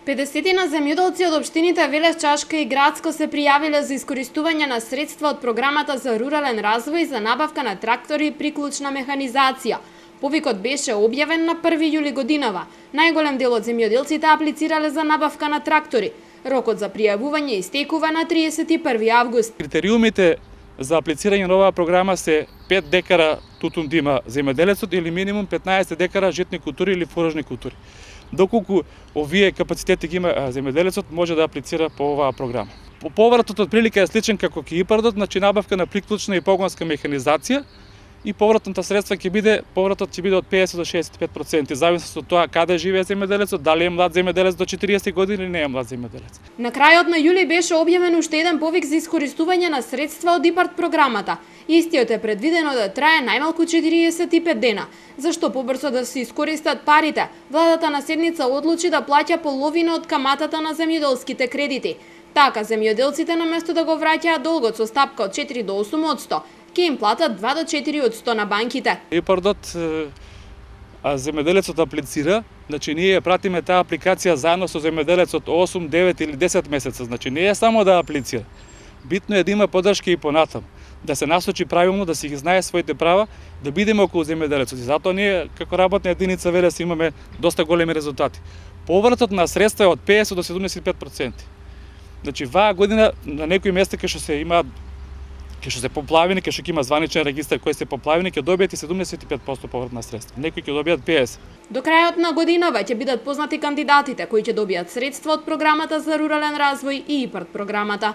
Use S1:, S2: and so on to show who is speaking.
S1: 50 на земјоделци од општините Велес, Чашка и Градско се пријавиле за искористување на средства од програмата за рурален развој за набавка на трактори и приклучна механизација. Повикот беше објавен на 1 јули годинава. Најголем дел од земјоделците аплицирале за набавка на трактори. Рокот за пријавување истекува на 31 август.
S2: Критериумите за аплицирање на оваа програма се 5 декара тутун да има земјоделецот или минимум 15 декара житни култури или фуражни култури. Доколку овие капацитети ги има земјоделецот, може да аплицира по оваа програма. Повратот од прилика е сличен како ки ИПАРДот, значи набавка на приклучна и погонска механизација, и повратното средства ќе биде од 50 до 65%, зависно од тоа каде живее земјоделецот, дали е млад земјоделец до 40 години или не е млад земјоделец.
S1: На крајот на јули беше објавен уште еден повик за искористување на средства од ИПАРД програмата. Истиот е предвидено да трае најмалку 45 дена. Зашто побрзо да се искористат парите, владата на седница одлучи да плаќа половина од каматата на земјоделските кредити. Така земјоделците наместо да го враќаат долгот со стапка од 4 до 8%, ќе им платат 2 до 4% на банките.
S2: ИПАРДот земјоделецот аплицира, значи ние пратиме таа апликација заедно со земјоделецот 8, 9 или 10 месеца, значи не е само да аплицира. Битно е да има поддршка и понатам, да се насочи правилно, да си ги знае своите права, да бидеме околу земјоделецот. И затоа ние како работна единица Велес имаме доста големи резултати. Повратот на средства е од 50 до 75%. Значи ваа година на некои места кај што се поплавени, кај што има званичен регистар кои се поплавени, ќе добијат и 75% поврат на средства. Некои ќе добијат 50%.
S1: До крајот на годинава ќе бидат познати кандидатите кои ќе добијат средства од програмата за рурален развој и ИПАРД програмата.